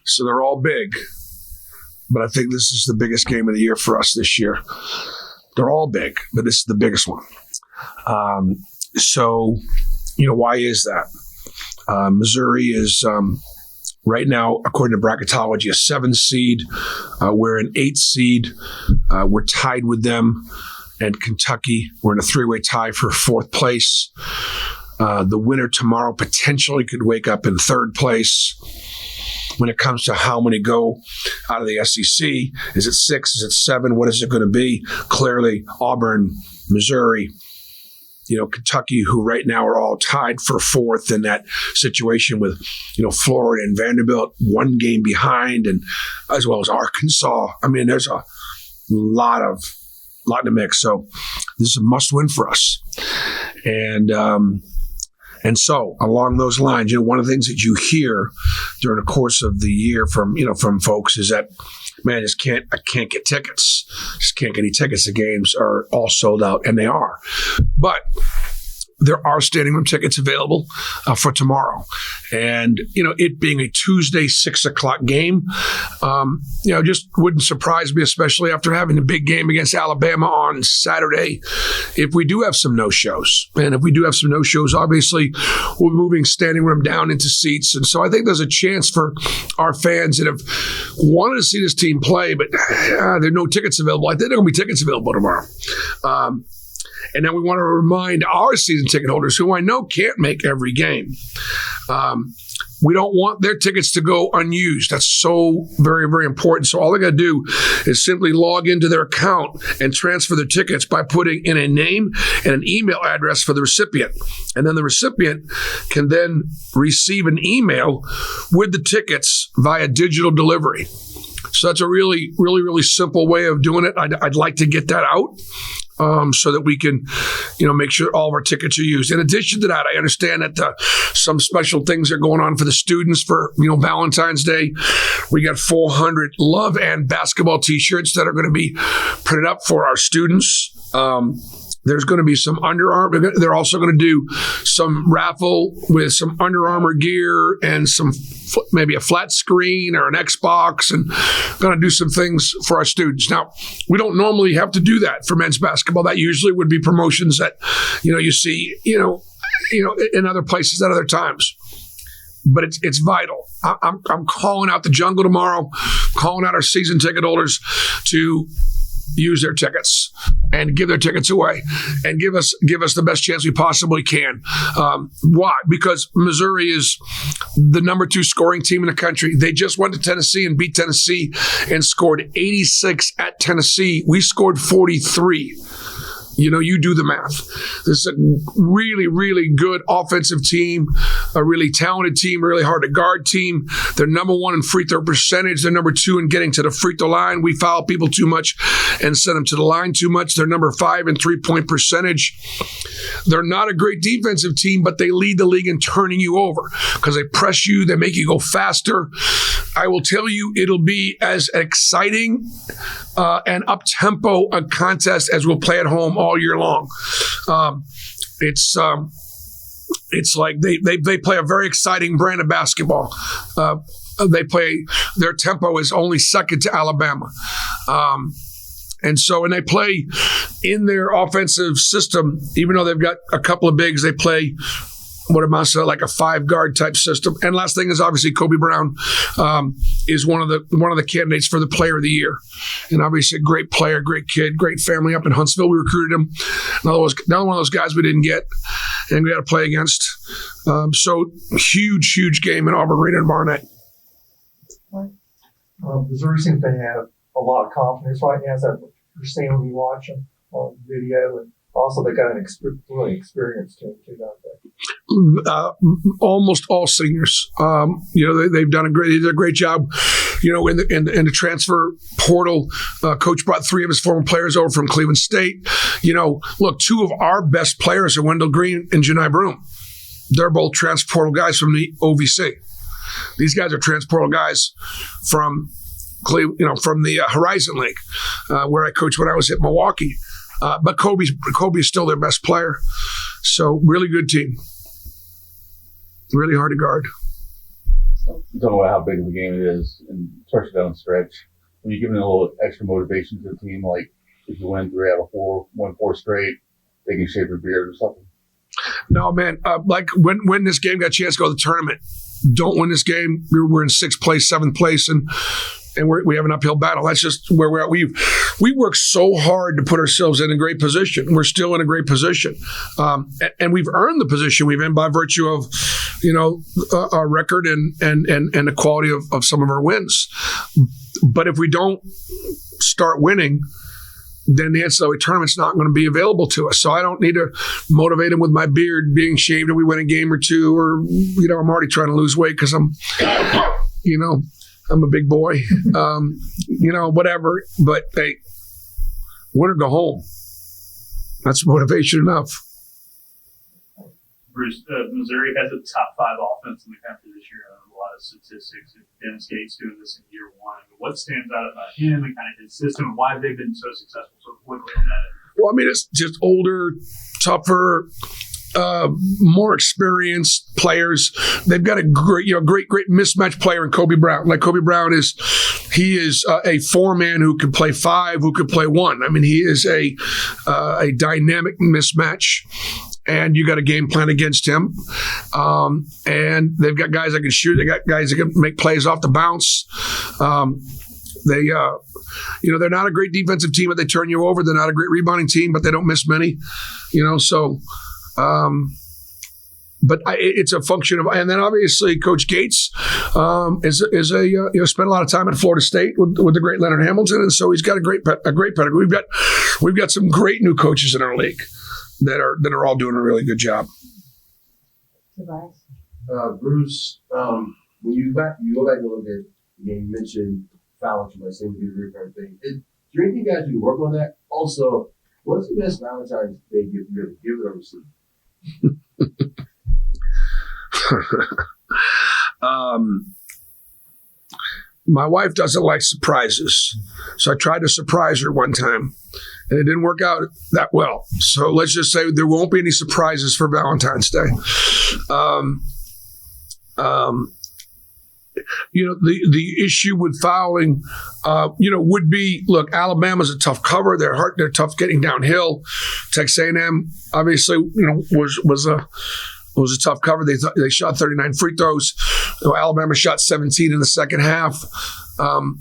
So they're all big, but I think this is the biggest game of the year for us this year. They're all big, but this is the biggest one. So, why is that? Missouri is right now, according to bracketology, a 7 seed. We're an 8 seed. We're tied with them and Kentucky. We're in a 3-way tie for 4th place. The winner tomorrow potentially could wake up in 3rd place. When it comes to how many go out of the SEC, is it 6? Is it 7? What is it going to be? Clearly, Auburn, Missouri, Kentucky, who right now are all tied for 4th in that situation with, Florida and Vanderbilt 1 game behind, and as well as Arkansas. I mean, there's a lot in the mix. So this is a must-win for us. And so along those lines, one of the things that you hear during the course of the year from folks is that, man, I can't get tickets. Just can't get any tickets. The games are all sold out, and they are. But there are standing room tickets available for tomorrow. And, it being a Tuesday 6 o'clock game, just wouldn't surprise me, especially after having a big game against Alabama on Saturday, if we do have some no-shows. And if we do have some no-shows, obviously, we'll be moving standing room down into seats. And so I think there's a chance for our fans that have wanted to see this team play, but there are no tickets available. I think there are going to be tickets available tomorrow. And then we want to remind our season ticket holders, who I know can't make every game, we don't want their tickets to go unused. That's so very, very important. So all they got to do is simply log into their account and transfer their tickets by putting in a name and an email address for the recipient. And then the recipient can then receive an email with the tickets via digital delivery. So that's a really, really, really simple way of doing it. I'd like to get that out. So that we can, make sure all of our tickets are used. In addition to that, I understand that some special things are going on for the students for, Valentine's Day. We got 400 love and basketball T-shirts that are going to be printed up for our students. There's going to be some Under Armour. They're also going to do some raffle with some Under Armour gear and some maybe a flat screen or an Xbox, and going to do some things for our students. Now, we don't normally have to do that for men's basketball. That usually would be promotions that you see in other places at other times. But it's vital. I'm calling out the jungle tomorrow, calling out our season ticket holders to use their tickets and give their tickets away and give us the best chance we possibly can. Why? Because Missouri is the number 2 scoring team in the country. They just went to Tennessee and beat Tennessee and scored 86 at Tennessee. We scored 43. You do the math. This is a really, really good offensive team, a really talented team, really hard to guard team. They're number 1 in free throw percentage. They're number 2 in getting to the free throw line. We foul people too much and send them to the line too much. They're number 5 in 3-point percentage. They're not a great defensive team, but they lead the league in turning you over because they press you. They make you go faster. I will tell you, it'll be as exciting and up-tempo a contest as we'll play at home all year long. It's like they play a very exciting brand of basketball. Their tempo is only second to Alabama. And they play in their offensive system, even though they've got a couple of bigs, they play what amounts to like a 5-guard type system. And last thing is obviously Kobe Brown is one of the candidates for the player of the year. And obviously a great player, great kid, great family up in Huntsville. We recruited him. Another one of those guys we didn't get and we had to play against. So huge game in Auburn Arena tomorrow night. Missouri seems to have a lot of confidence right now. Is that what you're seeing when you watch them on video? And also, they got an really experienced team too, don't they? Almost all seniors. They've done a great job. In the transfer portal, Coach brought 3 of his former players over from Cleveland State. Look, 2 of our best players are Wendell Green and Janai Broom. They're both transfer portal guys from the OVC. These guys are transfer portal guys from from the Horizon League, where I coached when I was at Milwaukee. But Kobe is still their best player. So really good team. Really hard to guard. You talk about how big of a game it is, and especially down the stretch. When you give it a little extra motivation to the team, like if you win 3 out of 4, win 4 straight, they can shave your beard or something. No, man. Like when this game got a chance to go to the tournament, don't win this game. We're in 6th place, 7th place, and we have an uphill battle. That's just where we're at. We worked so hard to put ourselves in a great position. We're still in a great position, and we've earned the position we've in by virtue of, our record and the quality of some of our wins. But if we don't start winning, then the NCAA tournament's not going to be available to us. So I don't need to motivate him with my beard being shaved if we win a game or two, or, I'm already trying to lose weight because I'm a big boy, whatever. But hey, win or go home. That's motivation enough. Bruce, Missouri has a top 5 offense in the country this year. A lot of statistics. And Dennis Gates doing this in year 1. What stands out about him and kind of his system, and why have they been so successful so quickly on that? Well, I mean, it's just older, tougher, more experienced players. They've got a great mismatch player in Kobe Brown. Like Kobe Brown is a 4-man who can play 5, who could play 1. I mean, he is a dynamic mismatch. And you got a game plan against him. And they've got guys that can shoot. They got guys that can make plays off the bounce. They're not a great defensive team, but they turn you over. They're not a great rebounding team, but they don't miss many. It's a function of, and then obviously Coach Gates spent a lot of time at Florida State with the great Leonard Hamilton, and so he's got a great pedigree. We've got some great new coaches in our league that are all doing a really good job. Bruce, when you go back and look at the game, you mentioned fouling too much, seems to be the recurring thing. Is there anything you guys do to work on that? Also, what's the best Valentine's Day gift you ever give or receive? My wife doesn't like surprises, so I tried to surprise her one time, and it didn't work out that well. So let's just say there won't be any surprises for Valentine's Day. The issue with fouling, would be, look, Alabama's a tough cover. They're tough getting downhill. Texas A&M obviously, was a tough cover. They shot 39 free throws. Alabama shot 17 in the second half, and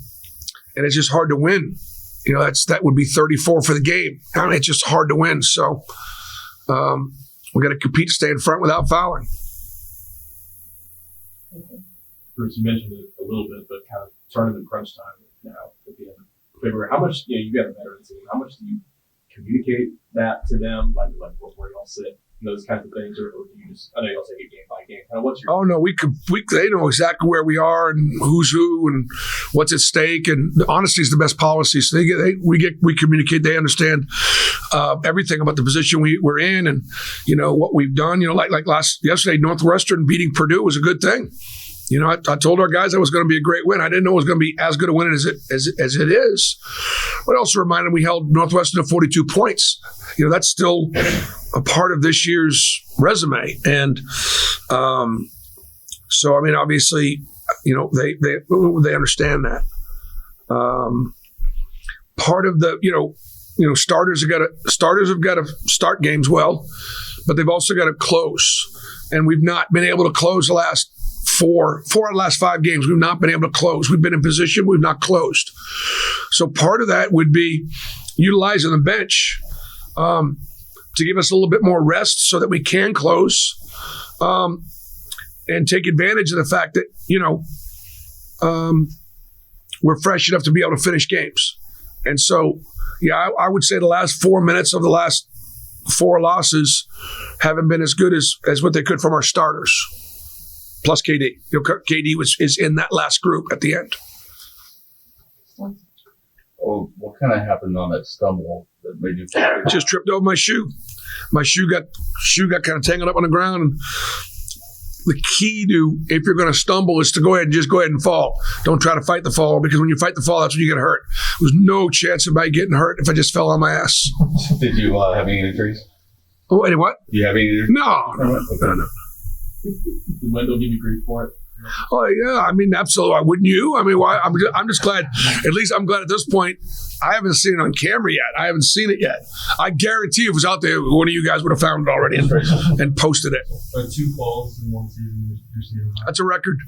it's just hard to win. That would be 34 for the game. I mean, it's just hard to win. So we got to compete to stay in front without fouling. Bruce, you mentioned it a little bit, but kind of tournament crunch time now at the end of February. How much, you got a veteran team, how much do you communicate that to them, like where y'all sit, those kinds of things, or do you just, I know y'all take it game by game, kind of what's your... Oh, no, they know exactly where we are and who's who and what's at stake, and honesty is the best policy. So we communicate, they understand everything about the position we're in and, what we've done. Like yesterday, Northwestern beating Purdue was a good thing. I told our guys that was going to be a great win. I didn't know it was going to be as good a win as it is. But also reminded we held Northwestern to 42 points. That's still a part of this year's resume. And so, I mean, obviously, they understand that. Part of the, starters have got to start games well, but they've also got to close. And we've not been able to close the last four out of the last 5 games. We've not been able to close. We've been in position. We've not closed. So part of that would be utilizing the bench to give us a little bit more rest so that we can close and take advantage of the fact that, we're fresh enough to be able to finish games. And so, I would say the last 4 minutes of the last 4 losses haven't been as good as what they could from our starters. Plus KD. KD is in that last group at the end. Oh, what kind of happened on that stumble that made you fall? Just tripped over my shoe. My shoe got kind of tangled up on the ground. And the key to, if you're going to stumble, is to go ahead and fall. Don't try to fight the fall, because when you fight the fall, that's when you get hurt. There's no chance of my getting hurt if I just fell on my ass. Did you have any injuries? Oh, any what? Do you have any injuries? No. Okay. No. Did Wendell give you grief for it? Oh yeah, I mean, absolutely. Wouldn't you? I mean, why? I'm just glad. At least I'm glad at this point. I haven't seen it on camera yet. I haven't seen it yet. I guarantee if it was out there, one of you guys would have found it already and posted it. 2 falls in one season. That's a record.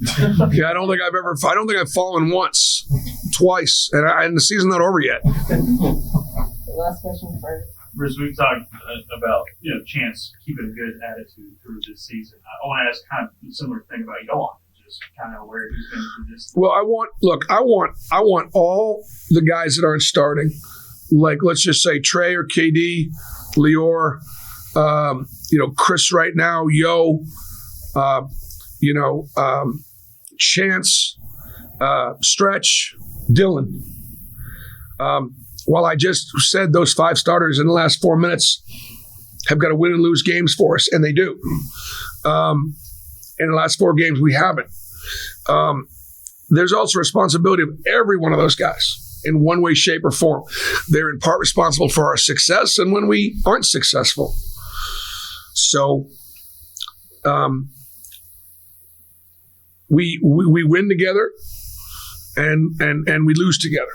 Yeah, I don't think I've fallen once, twice, and the season's not over yet. Last question for Bruce, we've talked about, Chance keeping a good attitude through this season. I want to ask kind of a similar thing about Yohan, just kind of where he's been through this. Well, I want all the guys that aren't starting, like let's just say Trey or KD, Lior, Chris right now, Yo, Chance, Stretch, Dylan. While I just said those 5 starters in the last 4 minutes have got to win and lose games for us, and they do. In the last 4 games, we haven't. There's also responsibility of every one of those guys in one way, shape, or form. They're in part responsible for our success and when we aren't successful. So we win together and we lose together.